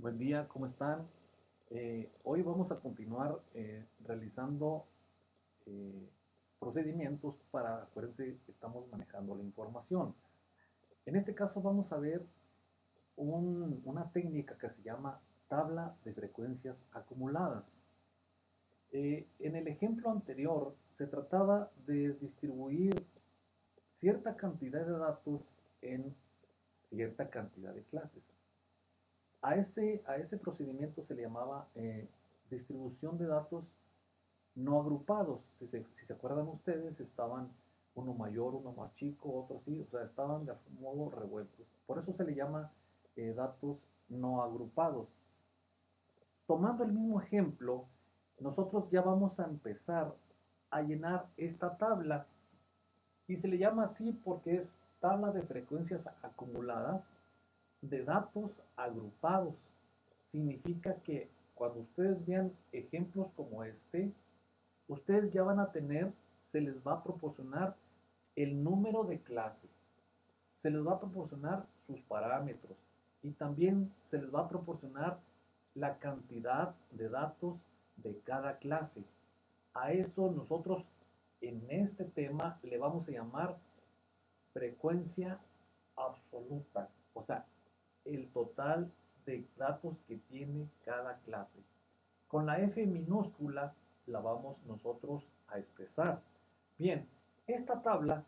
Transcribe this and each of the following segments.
Buen día, ¿cómo están? Hoy vamos a continuar realizando eh, procedimientos para, acuérdense, estamos manejando la información. En este caso vamos a ver una técnica que se llama tabla de frecuencias acumuladas. En el ejemplo anterior se trataba de distribuir cierta cantidad de datos en cierta cantidad de clases. A ese procedimiento se le llamaba distribución de datos no agrupados. Si se acuerdan ustedes, estaban uno mayor, uno más chico, otro así, o sea, estaban de modo revueltos. Por eso se le llama datos no agrupados. Tomando el mismo ejemplo, nosotros ya vamos a empezar a llenar esta tabla y se le llama así porque es tabla de frecuencias acumuladas de datos agrupados. Significa que cuando ustedes vean ejemplos como este, ustedes ya van a tener, se les va a proporcionar el número de clase, se les va a proporcionar sus parámetros y también se les va a proporcionar la cantidad de datos de cada clase. A eso nosotros en este tema le vamos a llamar frecuencia absoluta, o sea, el total de datos que tiene cada clase. Con la F minúscula la vamos nosotros a expresar. Bien, esta tabla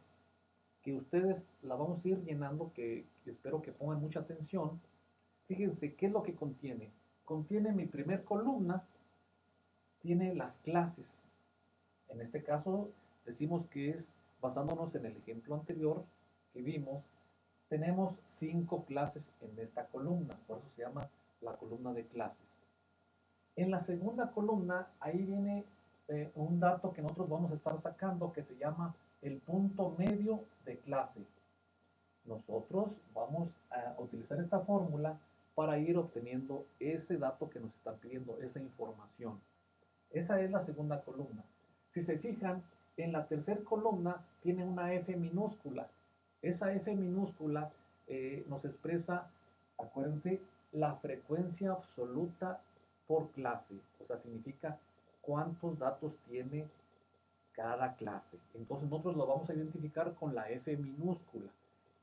que ustedes la vamos a ir llenando, que espero que pongan mucha atención, fíjense qué es lo que contiene. Contiene mi primer columna, tiene las clases. En este caso decimos que es, basándonos en el ejemplo anterior que vimos, tenemos 5 clases en esta columna, por eso se llama la columna de clases. En la segunda columna, ahí viene un dato que nosotros vamos a estar sacando que se llama el punto medio de clase. Nosotros vamos a utilizar esta fórmula para ir obteniendo ese dato que nos están pidiendo, esa información. Esa es la segunda columna. Si se fijan, en la tercera columna tiene una F minúscula. Esa F minúscula nos expresa, acuérdense, la frecuencia absoluta por clase. O sea, significa cuántos datos tiene cada clase. Entonces nosotros lo vamos a identificar con la F minúscula.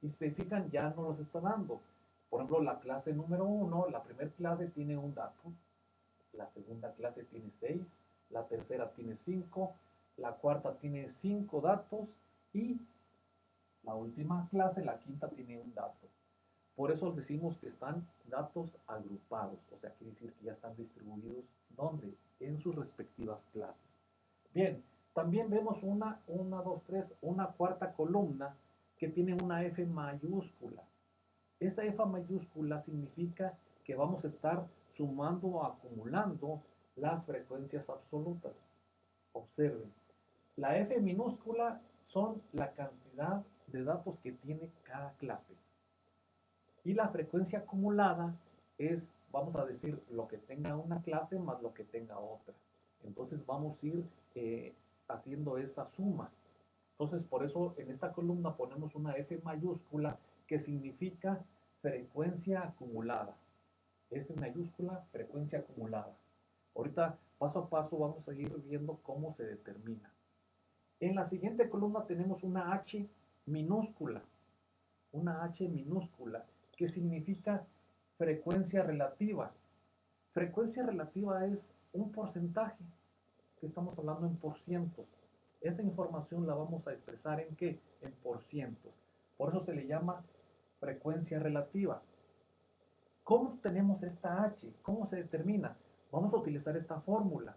Y si se fijan, ya nos los está dando. Por ejemplo, la clase número 1, la primera clase tiene un dato, la segunda clase tiene 6, la tercera tiene 5, la cuarta tiene 5 datos y la última clase, la quinta, tiene un dato. Por eso decimos que están datos agrupados, o sea, quiere decir que ya están distribuidos, ¿dónde? En sus respectivas clases. Bien, también vemos una cuarta columna que tiene una F mayúscula. Esa F mayúscula significa que vamos a estar sumando o acumulando las frecuencias absolutas. Observen, la F minúscula son la cantidad de datos que tiene cada clase. Y la frecuencia acumulada es, vamos a decir, lo que tenga una clase más lo que tenga otra. Entonces vamos a ir haciendo esa suma. Entonces por eso en esta columna ponemos una F mayúscula que significa frecuencia acumulada. F mayúscula, frecuencia acumulada. Ahorita paso a paso vamos a ir viendo cómo se determina. En la siguiente columna tenemos una H minúscula. Una H minúscula que significa frecuencia relativa. Frecuencia relativa es un porcentaje, que estamos hablando en por cientos. Esa información la vamos a expresar en qué? En por cientos. Por eso se le llama frecuencia relativa. ¿Cómo tenemos esta H? ¿Cómo se determina? Vamos a utilizar esta fórmula.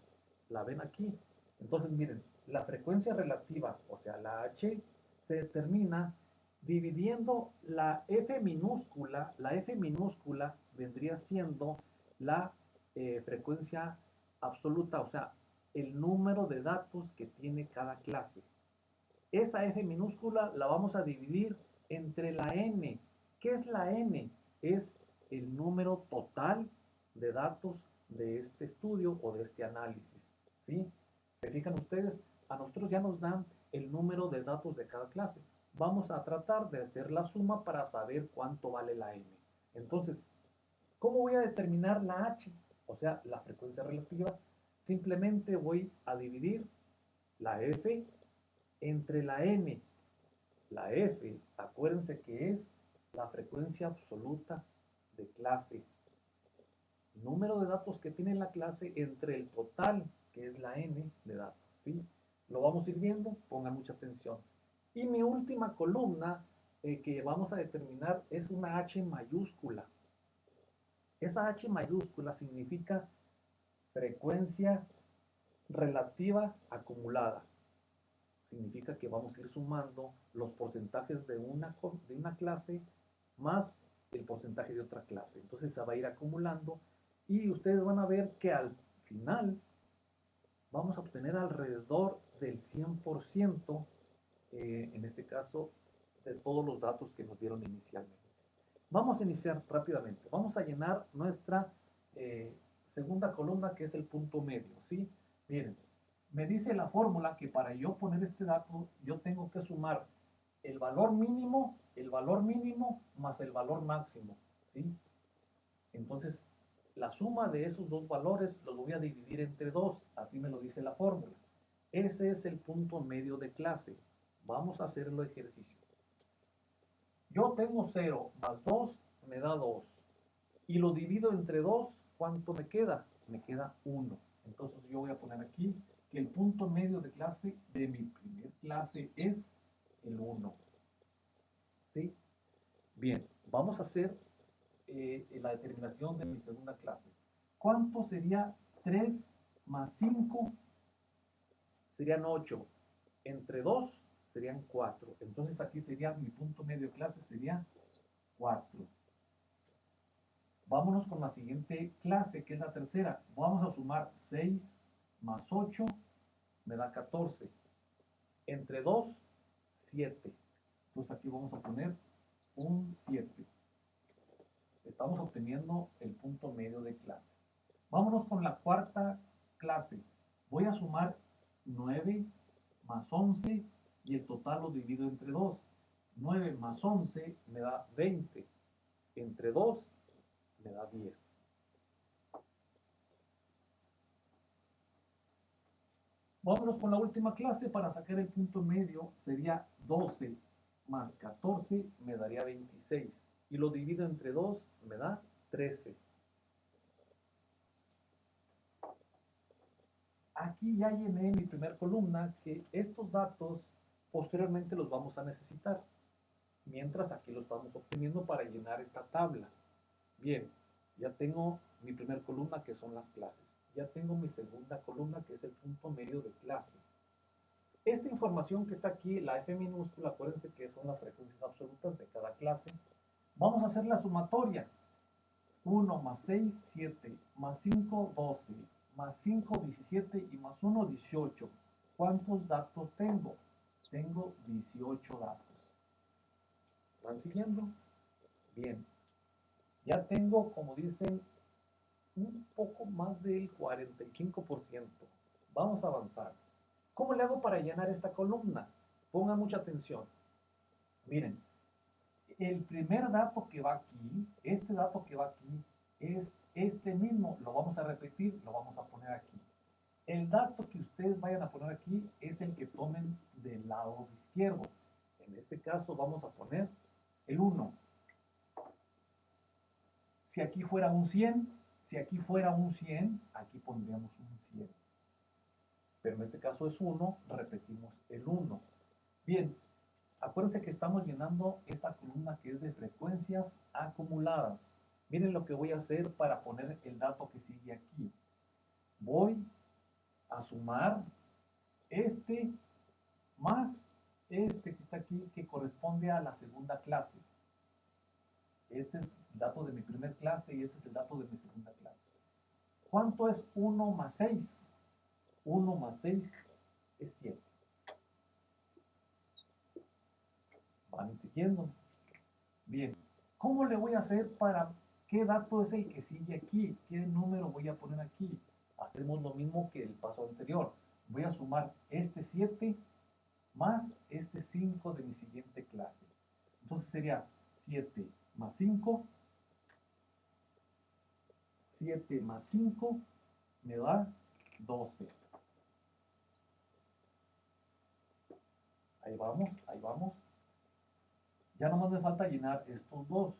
La ven aquí. Entonces, miren, la frecuencia relativa, o sea, la H, se determina dividiendo la F minúscula. La F minúscula vendría siendo la frecuencia absoluta, o sea, el número de datos que tiene cada clase. Esa F minúscula la vamos a dividir entre la N. ¿Qué es la N? Es el número total de datos de este estudio o de este análisis. ¿Sí? ¿Se fijan ustedes? A nosotros ya nos dan el número de datos de cada clase. Vamos a tratar de hacer la suma para saber cuánto vale la N. Entonces, ¿Cómo voy a determinar la H? O sea, la frecuencia relativa. Simplemente voy a dividir la F entre la N. La F, acuérdense que es la frecuencia absoluta de clase. Número de datos que tiene la clase entre el total, que es la N de datos. ¿Sí? Lo vamos a ir viendo, pongan mucha atención. Y mi última columna que vamos a determinar es una H mayúscula. Esa H mayúscula significa frecuencia relativa acumulada. Significa que vamos a ir sumando los porcentajes de una clase más el porcentaje de otra clase. Entonces se va a ir acumulando y ustedes van a ver que al final vamos a obtener alrededor del 100%, en este caso, de todos los datos que nos dieron inicialmente. Vamos a iniciar rápidamente. Vamos a llenar nuestra segunda columna, que es el punto medio, ¿sí? Miren, me dice la fórmula que para yo poner este dato, yo tengo que sumar el valor mínimo más el valor máximo, ¿sí? Entonces, la suma de esos dos valores los voy a dividir entre 2, así me lo dice la fórmula. Ese es el punto medio de clase. Vamos a hacer el ejercicio. Yo tengo 0 más 2 me da 2. Y lo divido entre 2, ¿cuánto me queda? Me queda 1. Entonces yo voy a poner aquí que el punto medio de clase de mi primer clase es el 1. ¿Sí? Bien, vamos a hacer la determinación de mi segunda clase. ¿Cuánto sería 3 más 5? Serían 8. Entre 2 serían 4. Entonces aquí sería mi punto medio de clase, sería 4. Vámonos con la siguiente clase, que es la tercera. Vamos a sumar 6 más 8, me da 14. Entre 2, 7. Entonces aquí vamos a poner un 7. Estamos obteniendo el punto medio de clase. Vámonos con la cuarta clase. Voy a sumar 9 más 11 y el total lo divido entre 2. 9 más 11 me da 20. Entre 2 me da 10. Vámonos con la última clase para sacar el punto medio. Sería 12 más 14 me daría 26. Y lo divido entre 2 me da 13. Aquí ya llené mi primer columna, que estos datos posteriormente los vamos a necesitar. Mientras aquí lo estamos obteniendo para llenar esta tabla. Bien, ya tengo mi primer columna, que son las clases. Ya tengo mi segunda columna, que es el punto medio de clase. Esta información que está aquí, la F minúscula, acuérdense que son las frecuencias absolutas de cada clase. Vamos a hacer la sumatoria. 1 más 6, 7, más 5, 12, más 5, 17 y más 1, 18. ¿Cuántos datos tengo? Tengo 18 datos. ¿Van siguiendo? Bien. Ya tengo, como dicen, un poco más del 45%. Vamos a avanzar. ¿Cómo le hago para llenar esta columna? Pongan mucha atención. Miren, el primer dato que va aquí, este dato que va aquí, es este mismo. Lo vamos a repetir, lo vamos a poner aquí. El dato que ustedes vayan a poner aquí es el que tomen del lado izquierdo. En este caso vamos a poner el 1. Si aquí fuera un 100, aquí pondríamos un 100. Pero en este caso es 1, repetimos el 1. Bien, acuérdense que estamos llenando esta columna que es de frecuencias acumuladas. Miren lo que voy a hacer para poner el dato que sigue aquí. Voy a sumar este más este que está aquí, que corresponde a la segunda clase. Este es el dato de mi primer clase y este es el dato de mi segunda clase. ¿Cuánto es 1 más 6? 1 más 6 es 7. Van siguiendo. Bien, ¿cómo le voy a hacer para qué dato es el que sigue aquí? ¿Qué número voy a poner aquí? Hacemos lo mismo que el paso anterior. Voy a sumar este 7 más este 5 de mi siguiente clase. Entonces sería 7 más 5, 7 más 5 me da 12. Ahí vamos, ahí vamos. Ya nomás me falta llenar estos dos.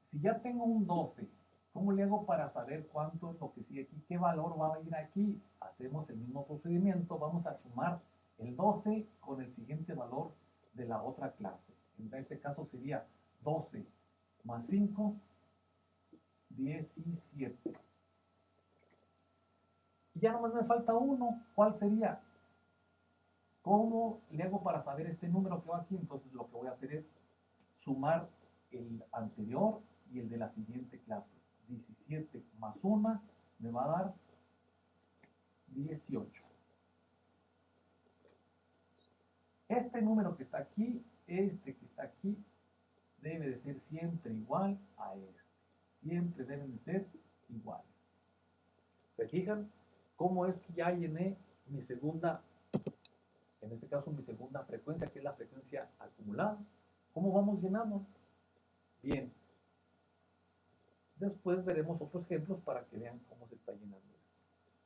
Si ya tengo un 12, ¿cómo le hago para saber cuánto es lo que sigue aquí? ¿Qué valor va a ir aquí? Hacemos el mismo procedimiento. Vamos a sumar el 12 con el siguiente valor de la otra clase. En este caso sería 12 más 5, 17. Y ya nomás me falta uno. ¿Cuál sería? ¿Cómo le hago para saber este número que va aquí? Entonces lo que voy a hacer es sumar el anterior y el de la siguiente clase. 17 más 1 me va a dar 18. Este número que está aquí, este que está aquí, debe de ser siempre igual a este. Siempre deben de ser iguales. ¿Se fijan cómo es que ya llené mi segunda, en este caso mi segunda frecuencia, que es la frecuencia acumulada? ¿Cómo vamos llenando? Bien. Después veremos otros ejemplos para que vean cómo se está llenando esto.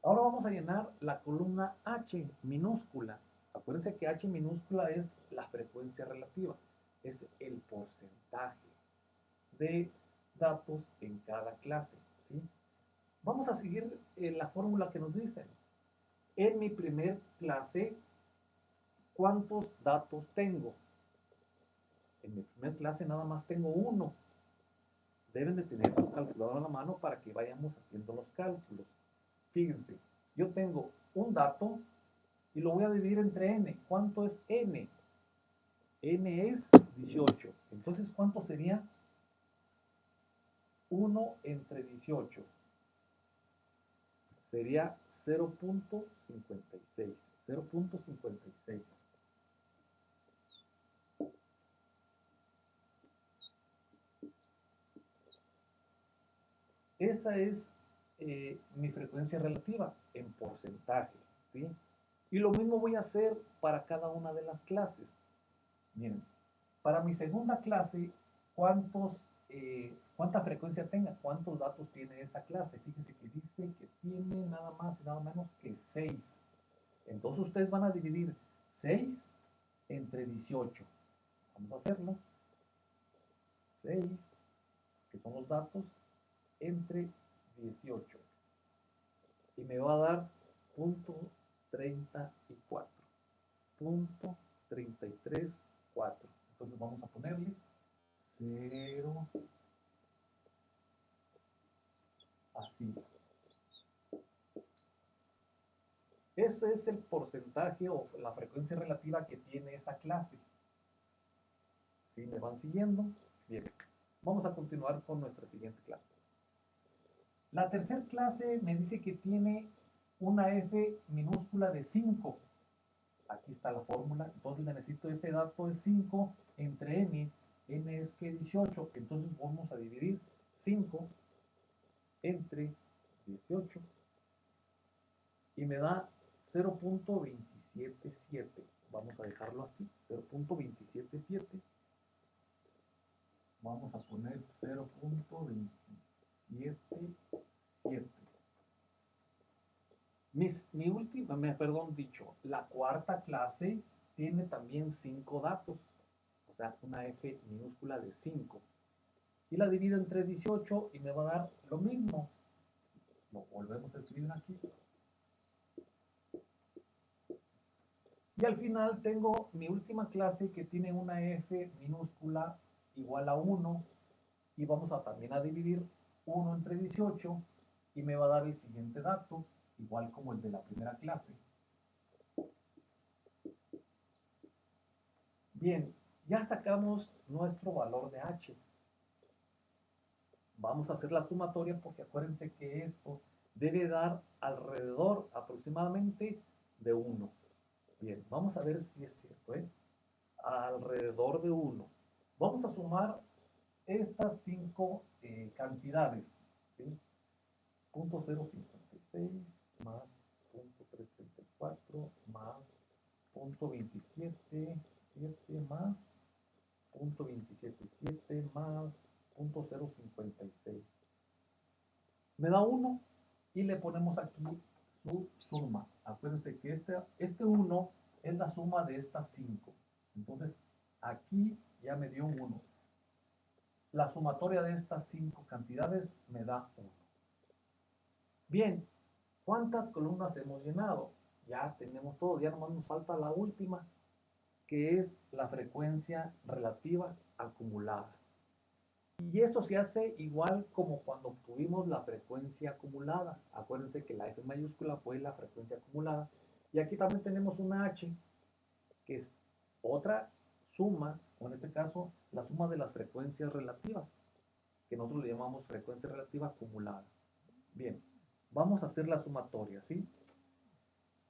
Ahora vamos a llenar la columna H minúscula. Acuérdense que H minúscula es la frecuencia relativa, es el porcentaje de datos en cada clase, ¿sí? Vamos a seguir la fórmula que nos dicen. En mi primer clase, ¿cuántos datos tengo? En mi primer clase nada más tengo uno. Deben de tener su calculadora en la mano para que vayamos haciendo los cálculos. Fíjense, yo tengo un dato y lo voy a dividir entre n. ¿Cuánto es n? N es 18. Entonces, ¿cuánto sería 1 entre 18? Sería 0.56. 0.56. Esa es mi frecuencia relativa en porcentaje, ¿sí? Y lo mismo voy a hacer para cada una de las clases. Miren, para mi segunda clase, ¿cuánta frecuencia tenga? ¿Cuántos datos tiene esa clase? Fíjense que dice que tiene nada más y nada menos que 6. Entonces ustedes van a dividir 6 entre 18. Vamos a hacerlo. 6, que son los datos, entre 18. Y me va a dar punto 34. Punto 33,4. Entonces vamos a ponerle 0, así. Ese es el porcentaje o la frecuencia relativa que tiene esa clase. ¿Sí me van siguiendo? Bien. Vamos a continuar con nuestra siguiente clase. La tercera clase me dice que tiene una f minúscula de 5. Aquí está la fórmula. Entonces necesito este dato es 5 entre n. N es que 18. Entonces vamos a dividir 5 entre 18 y me da 0.277. Vamos a dejarlo así, 0.277. Vamos a poner 0.277. La cuarta clase tiene también 5 datos, o sea, una F minúscula de 5. Y la divido entre 18 y me va a dar lo mismo. Lo volvemos a escribir aquí. Y al final tengo mi última clase que tiene una F minúscula igual a 1 y vamos a también a dividir 1 entre 18 y me va a dar el siguiente dato, igual como el de la primera clase. Bien, ya sacamos nuestro valor de H. Vamos a hacer la sumatoria porque acuérdense que esto debe dar alrededor aproximadamente de 1. Bien, vamos a ver si es cierto, ¿eh? Alrededor de 1. Vamos a sumar estas 5 cantidades, ¿sí? 0.056 más 0.334 más 0.277 más 0.277 más 0.056. me da 1 y le ponemos aquí su suma. Acuérdense que este 1 es la suma de estas 5. Entonces, aquí ya me dio 1. La sumatoria de estas 5 cantidades me da 1. Bien, ¿cuántas columnas hemos llenado? Ya tenemos todo, ya nomás nos falta la última, que es la frecuencia relativa acumulada. Y eso se hace igual como cuando obtuvimos la frecuencia acumulada. Acuérdense que la F mayúscula fue la frecuencia acumulada. Y aquí también tenemos una H, que es otra suma, o en este caso, la suma de las frecuencias relativas, que nosotros le llamamos frecuencia relativa acumulada. Bien, vamos a hacer la sumatoria, ¿sí?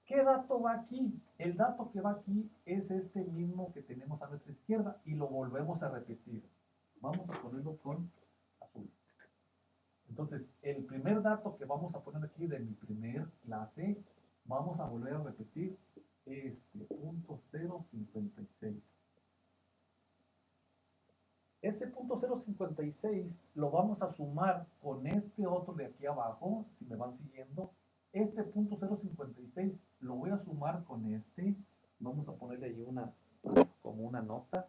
¿Qué dato va aquí? El dato que va aquí es este mismo que tenemos a nuestra izquierda y lo volvemos a repetir. Vamos a ponerlo con azul. Entonces, el primer dato que vamos a poner aquí de mi primer clase, vamos a volver a repetir este punto 056. Ese punto 056 lo vamos a sumar con este otro de aquí abajo, si me van siguiendo. Este punto 056 lo voy a sumar con este. Vamos a ponerle ahí como una nota,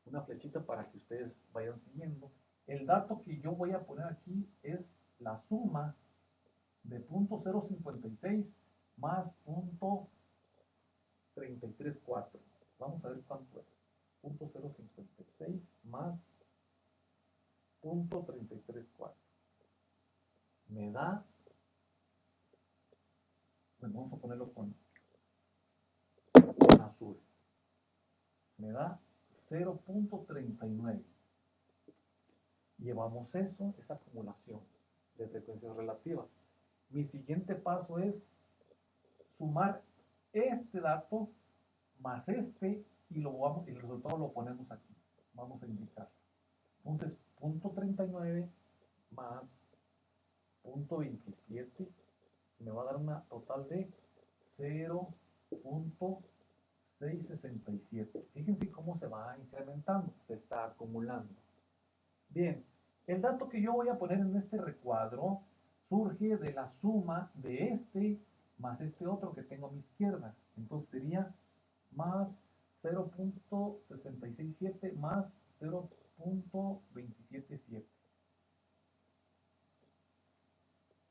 una flechita para que ustedes vayan siguiendo. El dato que yo voy a poner aquí es la suma de punto 056 más punto 334. Vamos a ver cuánto es. Punto 056 más punto 334. Me da, bueno, vamos a ponerlo con azul. Me da 0.39. Llevamos eso, esa acumulación de frecuencias relativas. Mi siguiente paso es sumar este dato más este y el resultado lo ponemos aquí. Vamos a indicar. Entonces, punto 39 más punto 27 me va a dar una total de 0.667. Fíjense cómo se va incrementando, se está acumulando. Bien, el dato que yo voy a poner en este recuadro surge de la suma de este más este otro que tengo a mi izquierda. Entonces sería más 0.667 más 0.277.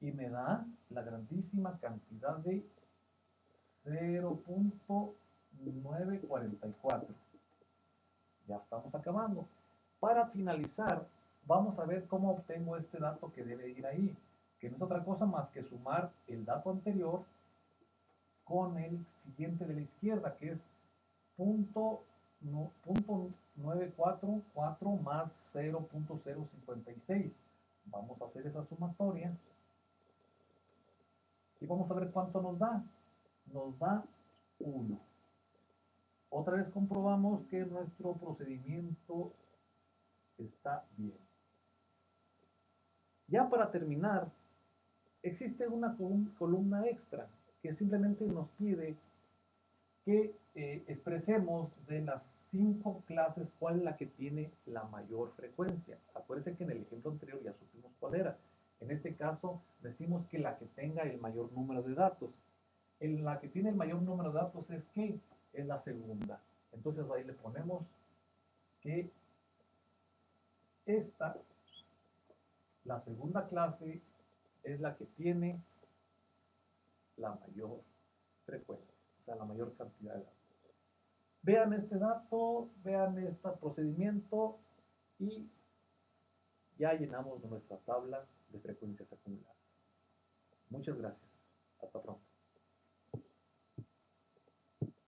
Y me da la grandísima cantidad de 0.944. Ya estamos acabando. Para finalizar, vamos a ver cómo obtengo este dato que debe ir ahí, que no es otra cosa más que sumar el dato anterior con el siguiente de la izquierda, que es punto 944 más 0.056. Vamos a hacer esa sumatoria y vamos a ver cuánto nos da. Nos da 1. Otra vez comprobamos que nuestro procedimiento está bien. Ya para terminar, existe una columna extra que simplemente nos pide que expresemos de las 5 clases cuál es la que tiene la mayor frecuencia. Acuérdense que en el ejemplo anterior ya supimos cuál era. En este caso decimos que la que tenga el mayor número de datos. La que tiene el mayor número de datos es ¿qué? Es la segunda. Entonces ahí le ponemos que la segunda clase, es la que tiene la mayor frecuencia, o sea, la mayor cantidad de datos. Vean este dato, vean este procedimiento y ya llenamos nuestra tabla de frecuencias acumuladas. Muchas gracias. Hasta pronto.